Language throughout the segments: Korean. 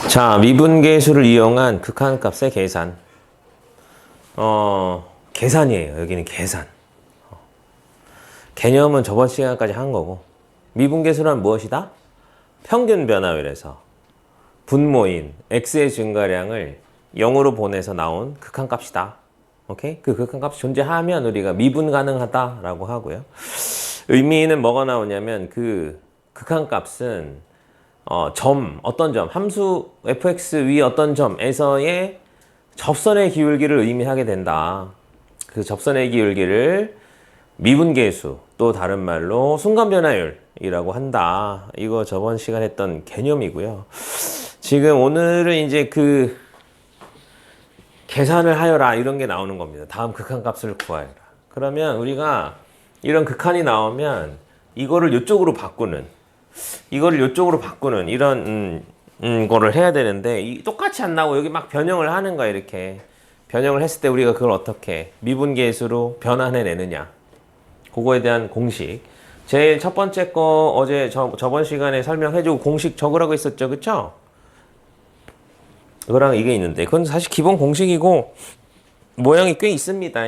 자, 미분계수를 이용한 극한값의 계산. 계산이에요. 여기는 계산. 개념은 저번 시간까지 한 거고. 미분계수란 무엇이다? 평균 변화율에서 분모인 x의 증가량을 0으로 보내서 나온 극한값이다. 오케이? 그 극한값이 존재하면 우리가 미분 가능하다라고 하고요. 의미는 뭐가 나오냐면 그 극한값은 어떤 점, 함수 fx 위 어떤 점에서의 접선의 기울기를 의미하게 된다. 그 접선의 기울기를 미분계수, 또 다른 말로 순간변화율이라고 한다. 이거 저번 시간 했던 개념이고요. 지금 오늘은 이제 그 계산을 하여라 이런 게 나오는 겁니다. 다음 극한값을 구하여라. 그러면 우리가 이런 극한이 나오면 이거를 이쪽으로 바꾸는 이런 거를 해야 되는데 똑같이 안 나오고 여기 막 변형을 하는 거야. 이렇게 변형을 했을 때 우리가 그걸 어떻게 미분계수로 변환해내느냐, 그거에 대한 공식. 제일 첫 번째 거 어제 저번 시간에 설명해주고 공식 적으라고 했었죠, 그쵸? 이거랑 이게 있는데 그건 사실 기본 공식이고 모양이 꽤 있습니다.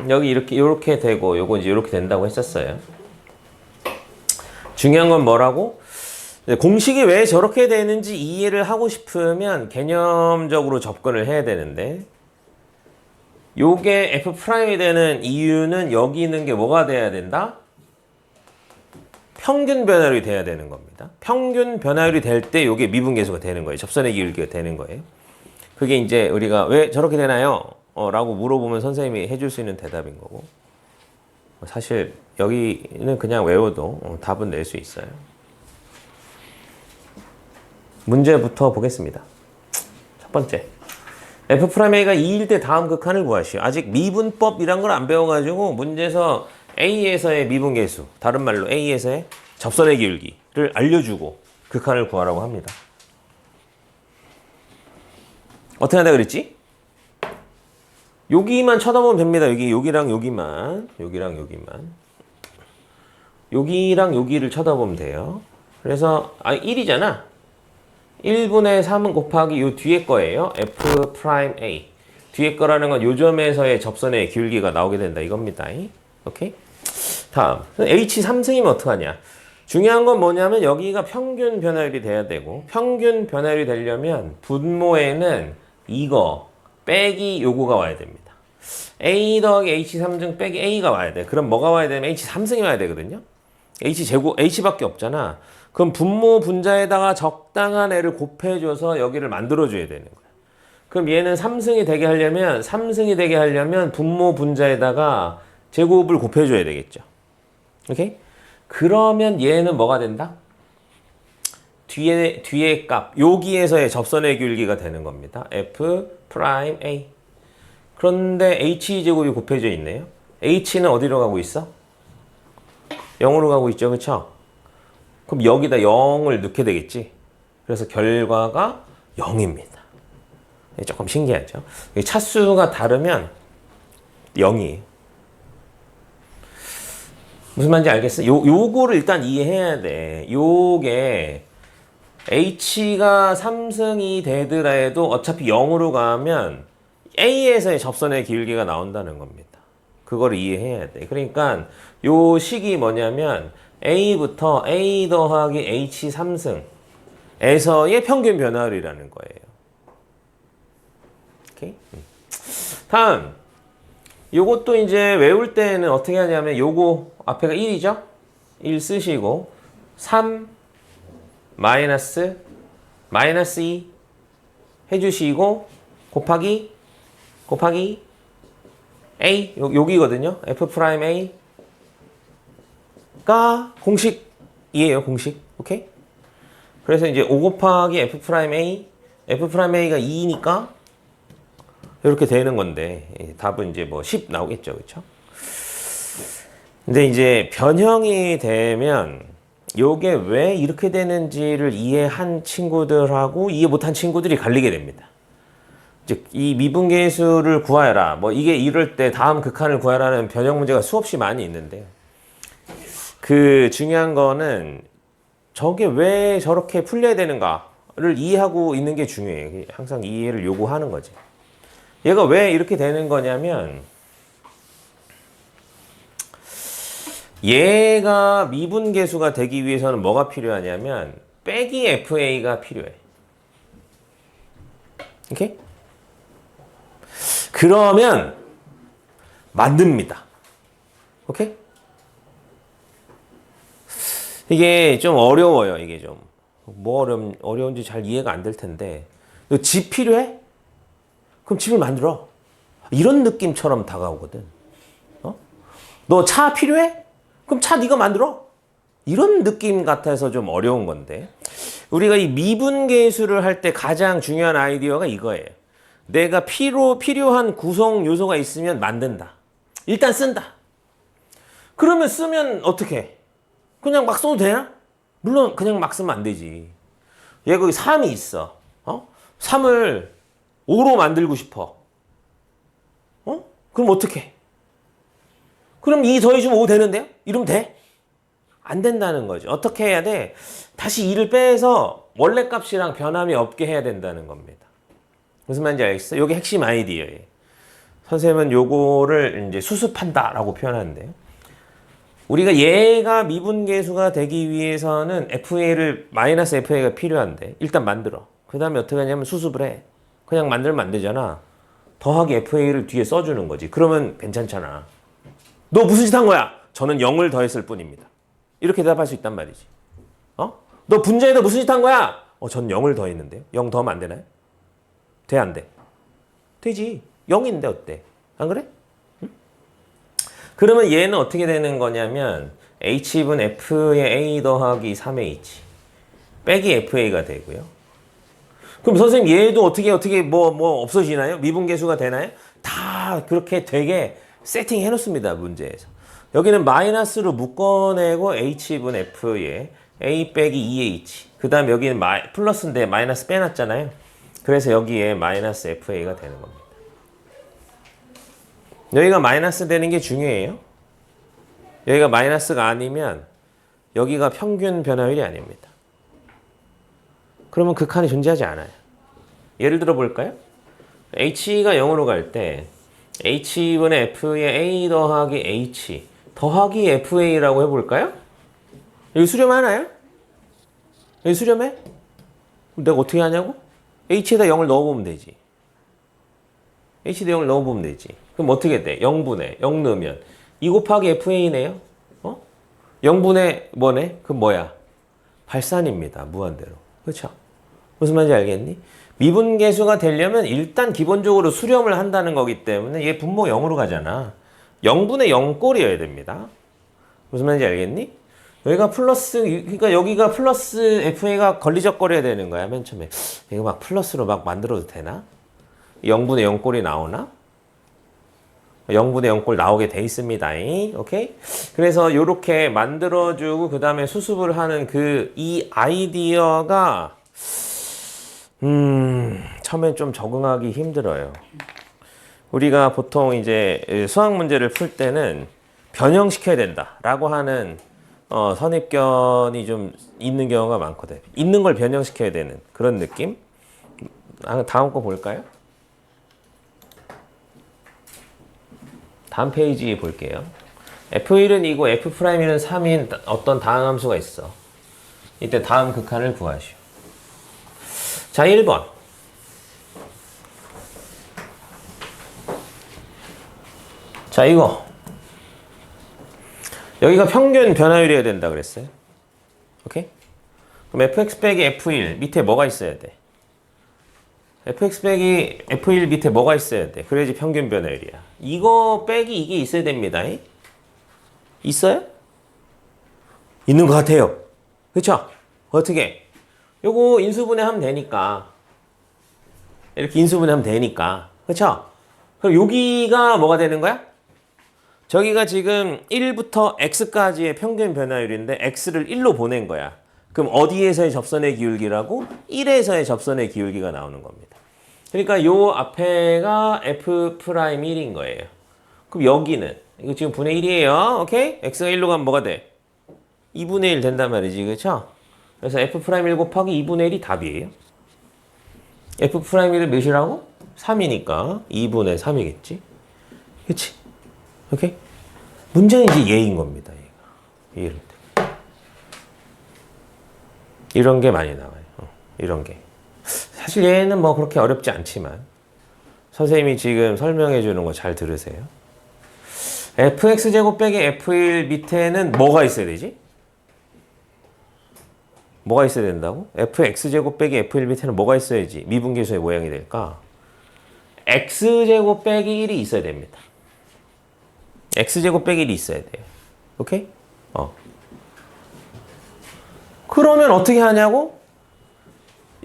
여기 이렇게 되고 요거 이제 이렇게 된다고 했었어요. 중요한 건 뭐라고? 공식이 왜 저렇게 되는지 이해를 하고 싶으면 개념적으로 접근을 해야 되는데, 요게 F'이 되는 이유는 여기 있는 게 뭐가 돼야 된다? 평균 변화율이 돼야 되는 겁니다. 평균 변화율이 될 때 요게 미분계수가 되는 거예요. 접선의 기울기가 되는 거예요. 그게 이제 우리가 왜 저렇게 되나요? 라고 물어보면 선생님이 해줄 수 있는 대답인 거고, 사실 여기는 그냥 외워도 답은 낼 수 있어요. 문제부터 보겠습니다. 첫 번째, F'A가 2일 때 다음 극한을 구하시오. 아직 미분법이란 걸 안 배워가지고 문제에서 A에서의 미분계수, 다른 말로 A에서의 접선의 기울기를 알려주고 극한을 구하라고 합니다. 어떻게 한다 그랬지? 여기만 쳐다보면 됩니다. 여기랑 여기만. 여기랑 여기를 쳐다보면 돼요. 그래서 1이잖아. 1분의 3은 곱하기 요 뒤에 거예요. F'A. 뒤에 거라는 건 요 점에서의 접선의 기울기가 나오게 된다 이겁니다. 오케이? 다음. H 3승이면 어떡하냐? 중요한 건 뭐냐면 여기가 평균 변화율이 돼야 되고, 평균 변화율이 되려면 분모에는 이거 빼기 요거가 와야 됩니다. A 더하기 H 3승 빼기 A가 와야 돼. 그럼 뭐가 와야 되면 H 3승이 와야 되거든요. H 제곱, H밖에 없잖아. 그럼 분모 분자에다가 적당한 애를 곱해줘서 여기를 만들어줘야 되는 거야. 그럼 얘는 3승이 되게 하려면 분모 분자에다가 제곱을 곱해줘야 되겠죠. 오케이? 그러면 얘는 뭐가 된다? 뒤에 값, 여기에서의 접선의 기울기가 되는 겁니다. F'A. 그런데 H제곱이 곱해져 있네요. H는 어디로 가고 있어? 0으로 가고 있죠, 그쵸? 그럼 여기다 0을 넣게 되겠지. 그래서 결과가 0입니다. 조금 신기하죠? 차수가 다르면 0이에요. 무슨 말인지 알겠어? 요거를 일단 이해해야 돼. 요게 H가 3승이 되더라도 어차피 0으로 가면 A에서의 접선의 기울기가 나온다는 겁니다. 그거를 이해해야 돼. 그러니까 요 식이 뭐냐면 A부터 A 더하기 H 3승에서의 평균 변화율이라는 거예요. 오케이? 다음, 요것도 이제 외울 때는 어떻게 하냐면 요거 앞에가 1이죠? 1 쓰시고 3 마이너스 2 해주시고 곱하기 A, 여기거든요. F'A가 공식이에요, 공식. 오케이? 그래서 이제 5 곱하기 F'A가 2니까 이렇게 되는 건데, 답은 이제 뭐 10 나오겠죠, 그쵸? 근데 이제 변형이 되면 요게 왜 이렇게 되는지를 이해한 친구들하고 이해 못한 친구들이 갈리게 됩니다. 즉, 이 미분계수를 구하여라. 뭐 이게 이럴 때 다음 극한을 구하라는 변형 문제가 수없이 많이 있는데, 그 중요한 거는 저게 왜 저렇게 풀려야 되는가를 이해하고 있는 게 중요해요. 항상 이해를 요구하는 거지. 얘가 왜 이렇게 되는 거냐면 얘가 미분계수가 되기 위해서는 뭐가 필요하냐면 빼기 FA가 필요해. 오케이? 그러면 만듭니다. 오케이? 이게 좀 어려워요. 이게 좀. 뭐 어려운지 잘 이해가 안 될 텐데. 너 집 필요해? 그럼 집을 만들어. 이런 느낌처럼 다가오거든. 어? 너 차 필요해? 그럼 차 네가 만들어. 이런 느낌 같아서 좀 어려운 건데. 우리가 이 미분계수를 할 때 가장 중요한 아이디어가 이거예요. 내가 필요한 구성 요소가 있으면 만든다. 일단 쓴다. 그러면 쓰면 어떻게 해? 그냥 막 써도 되나? 물론 그냥 막 쓰면 안 되지. 얘 거기 3이 있어. 3을 5로 만들고 싶어. 그럼 어떻게 해? 그럼 2 더해주면 5 되는데요? 이러면 돼? 안 된다는 거죠. 어떻게 해야 돼? 다시 2를 빼서 원래 값이랑 변함이 없게 해야 된다는 겁니다. 무슨 말인지 알겠어요? 이게 핵심 아이디어예요. 선생님은 요거를 이제 수습한다라고 표현하는데요. 우리가 얘가 미분계수가 되기 위해서는 FA를 마이너스 FA가 필요한데 일단 만들어. 그 다음에 어떻게 하냐면 수습을 해. 그냥 만들면 안 되잖아. 더하기 FA를 뒤에 써주는 거지. 그러면 괜찮잖아. 너 무슨 짓 한 거야? 저는 0을 더했을 뿐입니다. 이렇게 대답할 수 있단 말이지. 너 분자에다 무슨 짓 한 거야? 전 0을 더했는데요. 0 더하면 안 되나요? 돼, 안 돼? 되지. 0인데 어때? 안 그래? 응? 그러면 얘는 어떻게 되는 거냐면 H분 F의 A 더하기 3H 빼기 FA가 되고요. 그럼 선생님 얘도 어떻게 뭐 없어지나요? 미분계수가 되나요? 다 그렇게 되게 세팅해 놓습니다. 문제에서. 여기는 마이너스로 묶어내고 H분 F에 A 빼기 2H 그 다음 여기는 플러스인데 마이너스 빼놨잖아요. 그래서 여기에 마이너스 FA가 되는 겁니다. 여기가 마이너스 되는 게 중요해요. 여기가 마이너스가 아니면 여기가 평균 변화율이 아닙니다. 그러면 극한이 존재하지 않아요. 예를 들어 볼까요? H가 0으로 갈 때 H분의 F의 A 더하기 H 더하기 FA라고 해볼까요? 여기 수렴하나요? 여기 수렴해? 그럼 내가 어떻게 하냐고? H에다 0을 넣어보면 되지. H에다 0을 넣어보면 되지. 그럼 어떻게 돼? 0분의 0 넣으면 2 곱하기 FA네요? 0분의 뭐네? 그럼 뭐야? 발산입니다. 무한대로. 그렇죠? 무슨 말인지 알겠니? 미분계수가 되려면 일단 기본적으로 수렴을 한다는 거기 때문에 얘 분모 0으로 가잖아. 0분의 0 꼴이어야 됩니다. 무슨 말인지 알겠니? 여기가 플러스, 그러니까 여기가 플러스 FA가 걸리적거려야 되는 거야, 맨 처음에. 이거 막 플러스로 막 만들어도 되나? 0분의 0 꼴이 나오나? 0분의 0 꼴 나오게 돼 있습니다. 오케이? 그래서 요렇게 만들어주고, 그 다음에 수습을 하는 이 아이디어가, 처음엔 좀 적응하기 힘들어요. 우리가 보통 이제 수학 문제를 풀 때는 변형시켜야 된다라고 하는 선입견이 좀 있는 경우가 많거든. 있는 걸 변형시켜야 되는 그런 느낌? 다음 거 볼까요? 다음 페이지 볼게요. F1은 2고 F'은 3인 어떤 다항 함수가 있어. 이때 다음 극한을 구하시오. 자, 1번. 자, 이거. 여기가 평균 변화율이어야 된다 그랬어요. 오케이? 그럼 fx 빼기 f1 밑에 뭐가 있어야 돼? fx 빼기 f1 밑에 뭐가 있어야 돼? 그래야지 평균 변화율이야. 이거 빼기 이게 있어야 됩니다. 있어요? 있는 것 같아요. 그쵸? 어떻게? 요거 인수분해하면 되니까. 이렇게 인수분해하면 되니까. 그쵸? 그럼 여기가 뭐가 되는 거야? 저기가 지금 1부터 x까지의 평균 변화율인데 x를 1로 보낸 거야. 그럼 어디에서의 접선의 기울기라고? 1에서의 접선의 기울기가 나오는 겁니다. 그러니까 요 앞에가 f'1인 거예요. 그럼 여기는 이거 지금 분의 1이에요. 오케이? x가 1로 가면 뭐가 돼? 2분의 1 된단 말이지. 그렇죠? 그래서 F'1 곱하기 2분의 1이 답이에요. F'1을 몇이라고? 3이니까 2분의 3이겠지. 그치? 오케이? 문제는 이제 얘인 겁니다. 얘가. 이럴 때. 이런 게 많이 나와요. 이런 게. 사실 얘는 뭐 그렇게 어렵지 않지만 선생님이 지금 설명해 주는 거 잘 들으세요. fx제곱 빼기 f1 밑에는 뭐가 있어야 되지? 뭐가 있어야 된다고? fx제곱 빼기 f1 밑에는 뭐가 있어야지 미분계수의 모양이 될까? x제곱 빼기 1이 있어야 됩니다. x제곱 빼기 1이 있어야 돼요. 오케이? 그러면 어떻게 하냐고?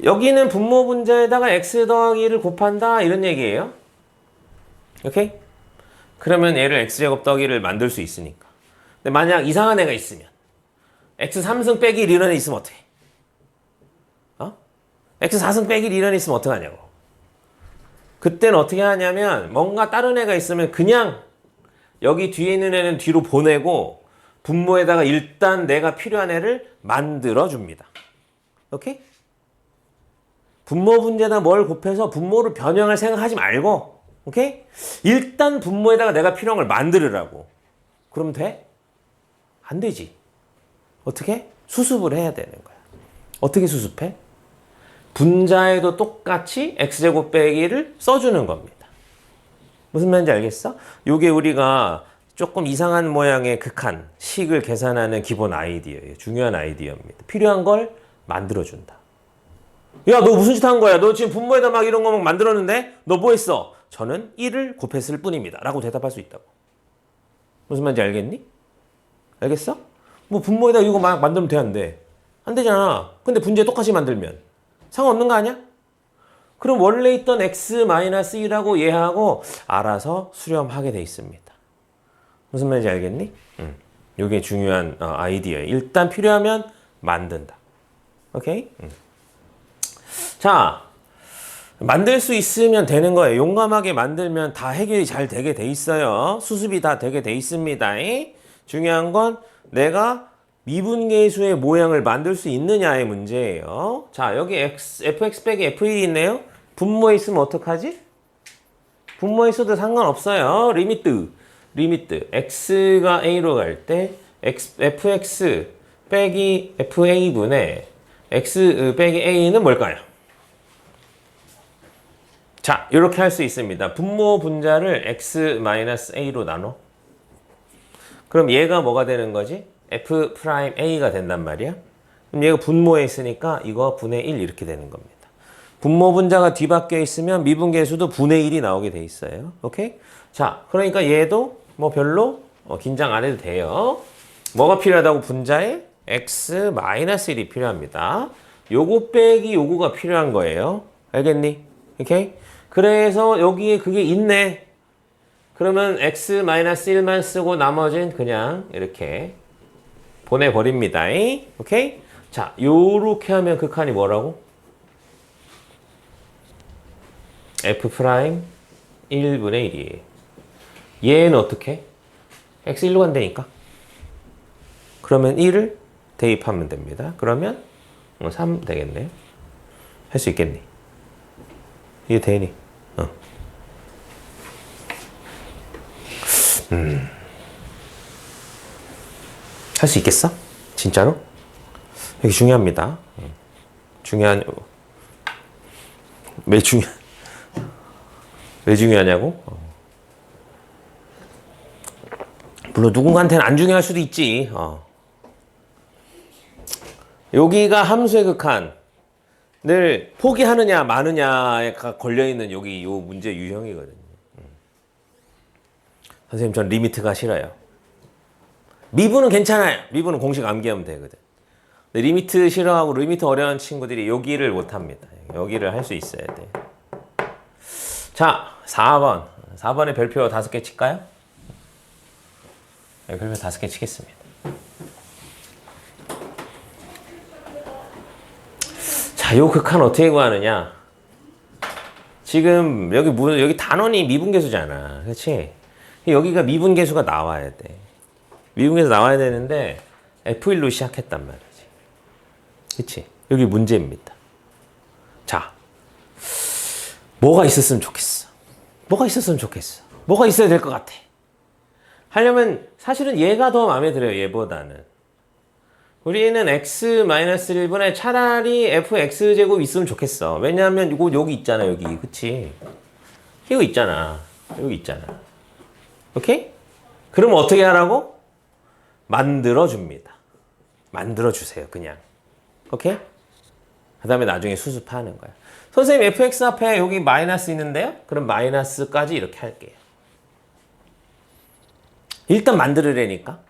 여기는 분모 분자에다가 x 더하기 1을 곱한다 이런 얘기예요. 오케이? 그러면 얘를 x제곱 더하기 1을 만들 수 있으니까. 근데 만약 이상한 애가 있으면 x 3승 빼기 1 이런 애 있으면 어떡해? x 4승 빼기 1 이런 애 있으면 어떡하냐고. 그때는 어떻게 하냐면 뭔가 다른 애가 있으면 그냥 여기 뒤에 있는 애는 뒤로 보내고 분모에다가 일단 내가 필요한 애를 만들어 줍니다. 오케이? 분모 분자에다 뭘 곱해서 분모를 변형할 생각하지 말고, 오케이? 일단 분모에다가 내가 필요한 걸 만들으라고. 그럼 돼? 안 되지. 어떻게? 수습을 해야 되는 거야. 어떻게 수습해? 분자에도 똑같이 x제곱 빼기를 써주는 겁니다. 무슨 말인지 알겠어? 요게 우리가 조금 이상한 모양의 극한, 식을 계산하는 기본 아이디어예요. 중요한 아이디어입니다. 필요한 걸 만들어준다. 야, 너 무슨 짓 한 거야? 너 지금 분모에다 막 이런 거 막 만들었는데? 너 뭐 했어? 저는 1을 곱했을 뿐입니다. 라고 대답할 수 있다고. 무슨 말인지 알겠니? 알겠어? 뭐 분모에다 이거 막 만들면 돼, 안 돼? 안 되잖아. 근데 분자에 똑같이 만들면 상관없는 거 아니야? 그럼 원래 있던 x-1하고 얘하고 알아서 수렴하게 돼 있습니다. 무슨 말인지 알겠니? 이게 중요한 아이디어예요. 일단 필요하면 만든다. 오케이? 자, 만들 수 있으면 되는 거예요. 용감하게 만들면 다 해결이 잘 되게 돼 있어요. 수습이 다 되게 돼 있습니다. 중요한 건 내가 미분계수의 모양을 만들 수 있느냐의 문제예요. 자, 여기 fx 빼기 f1이 있네요. 분모에 있으면 어떡하지? 분모에 있어도 상관없어요. 리미트. x가 a로 갈 때 fx 빼기 fa분의 x 빼기 a는 뭘까요? 자, 이렇게 할 수 있습니다. 분모 분자를 x-a로 나눠. 그럼 얘가 뭐가 되는 거지? f'a가 된단 말이야. 그럼 얘가 분모에 있으니까 이거 분의 1 이렇게 되는 겁니다. 분모 분자가 뒤바뀌어 있으면 미분계수도 분의 1이 나오게 돼 있어요. 오케이? 자, 그러니까 얘도 뭐 별로 긴장 안 해도 돼요. 뭐가 필요하다고? 분자에 x-1이 필요합니다. 요거 빼기 요거가 필요한 거예요. 알겠니? 오케이? 그래서 여기에 그게 있네. 그러면 x-1만 쓰고 나머지는 그냥 이렇게 보내버립니다. 오케이? 자, 요렇게 하면 극한이 뭐라고? f'1분의 1이에요. 얘는 어떻게? x 1로 간다니까. 그러면 1을 대입하면 됩니다. 그러면 3 되겠네. 할 수 있겠니? 이게 되니? 할 수 있겠어? 진짜로? 이게 중요합니다. 왜 중요하냐고? 물론 누군가한테는 안 중요할 수도 있지. 여기가 함수의 극한을 포기하느냐 마느냐가 걸려있는 여기 요 문제 유형이거든요. 선생님, 전 리미트가 싫어요. 미분은 괜찮아요. 미분은 공식 암기하면 되거든. 근데 리미트 싫어하고 리미트 어려운 친구들이 여기를 못합니다. 여기를 할 수 있어야 돼. 자, 4번. 4번에 별표 5개 칠까요? 네, 별표 5개 치겠습니다. 자, 요 극한 어떻게 구하느냐? 지금 여기 단원이 미분계수잖아. 그렇지? 여기가 미분계수가 나와야 돼. 미분계수 나와야 되는데 F1로 시작했단 말이지. 그치? 여기 문제입니다. 자, 뭐가 있었으면 좋겠어? 뭐가 있었으면 좋겠어? 뭐가 있어야 될 것 같아? 하려면 사실은 얘가 더 마음에 들어요. 얘보다는. 우리는 x-1분에 차라리 fx제곱 있으면 좋겠어. 왜냐하면 이거 여기 있잖아. 여기. 그치? 이거 있잖아. 여기 있잖아. 오케이? 그럼 어떻게 하라고? 만들어줍니다. 만들어주세요. 그냥. 오케이? 그 다음에 나중에 수습하는 거야. 선생님 fx 앞에 여기 마이너스 있는데요? 그럼 마이너스까지 이렇게 할게요. 일단 만들으려니까.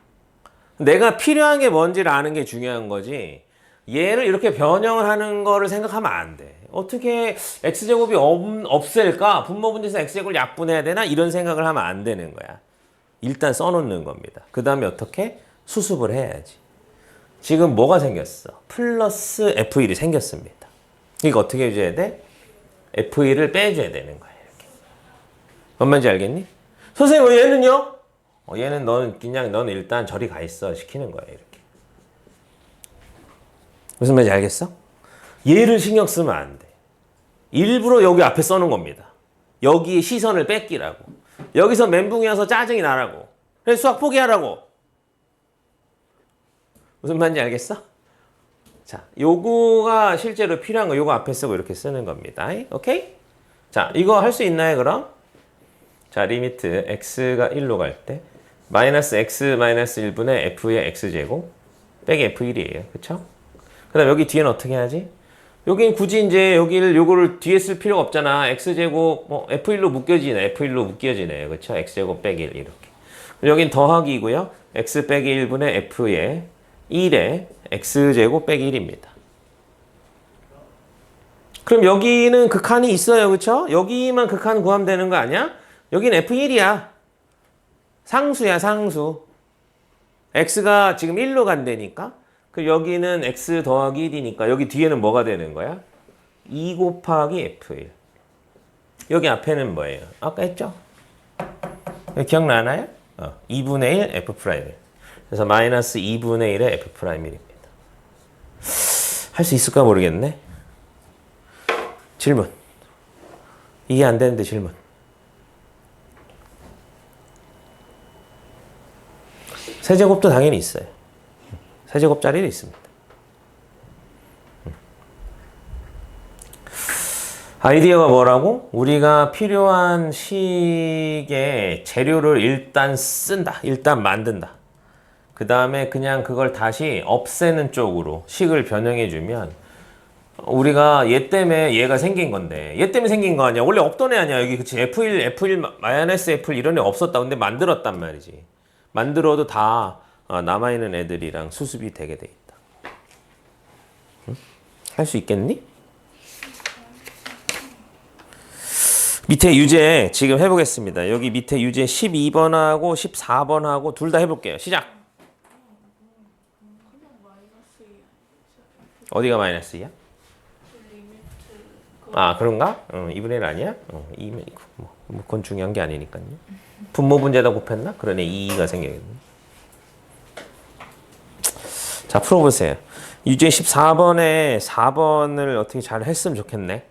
내가 필요한 게 뭔지를 아는 게 중요한 거지. 얘를 이렇게 변형을 하는 거를 생각하면 안 돼. 어떻게 x제곱이 없앨까? 분모분제에서 x제곱을 약분해야 되나? 이런 생각을 하면 안 되는 거야. 일단 써놓는 겁니다. 그 다음에 어떻게? 수습을 해야지. 지금 뭐가 생겼어? 플러스 f1이 생겼습니다. 이거 어떻게 해줘야 돼? f1을 빼줘야 되는 거야. 이렇게. 뭔 말인지 알겠니? 선생님, 얘는요? 얘는 너는 일단 저리 가 있어. 시키는 거야. 이렇게. 무슨 말인지 알겠어? 얘를 신경 쓰면 안 돼. 일부러 여기 앞에 써놓은 겁니다. 여기에 시선을 뺏기라고. 여기서 멘붕이 와서 짜증이 나라고. 그래서 수학 포기하라고. 무슨 말인지 알겠어? 자, 요거가 실제로 필요한 거 요거 앞에 쓰고 이렇게 쓰는 겁니다. 오케이? 자, 이거 할 수 있나요, 그럼? 자, 리미트 x가 1로 갈 때 마이너스 x 마이너스 1분의 f의 x제곱 빼기 f1이에요. 그쵸? 그 다음 여기 뒤에는 어떻게 하지? 여긴 굳이 이제 요거를 뒤에 쓸 필요가 없잖아. x제곱 f1로 묶여지네. f1로 묶여지네. 그쵸? x제곱 빼기 1 이렇게. 여긴 더하기고요. x 빼기 1분의 f의 1에 x제곱 빼기 1입니다. 그럼 여기는 극한이 있어요. 그쵸? 여기만 극한 구하면 되는 거 아니야? 여긴 f1이야. 상수야, 상수. x가 지금 1로 간다니까? 그 여기는 x 더하기 1이니까 여기 뒤에는 뭐가 되는 거야? 2 곱하기 f1. 여기 앞에는 뭐예요? 아까 했죠? 기억나나요? 2분의 1 f 프라임. 그래서 마이너스 2분의 1의 f 프라임 1입니다. 할 수 있을까 모르겠네. 질문. 이해 안 되는데 질문. 세제곱도 당연히 있어요. 세제곱짜리도 있습니다. 아이디어가 뭐라고? 우리가 필요한 식의 재료를 일단 쓴다. 일단 만든다. 그 다음에 그냥 그걸 다시 없애는 쪽으로 식을 변형해주면 우리가 얘 때문에 얘가 생긴 건데 얘 때문에 생긴 거 아니야. 원래 없던 애 아니야. 여기 그치 F1 마이너스 F1 이런 애 없었다. 근데 만들었단 말이지. 만들어도 다 남아있는 애들이랑 수습이 되게 돼 있다. 응? 할 수 있겠니? 밑에 유제 지금 해보겠습니다. 여기 밑에 유제 12번하고 14번하고 둘 다 해볼게요. 시작! 어디가 마이너스야? 아 그런가? 2분의 1 아니야? 2면 뭐 그건 중요한 게 아니니까요. 분모분제에다 곱했나? 그러네 2가 생기겠네. 자 풀어보세요. 유제 14번에 4번을 어떻게 잘 했으면 좋겠네.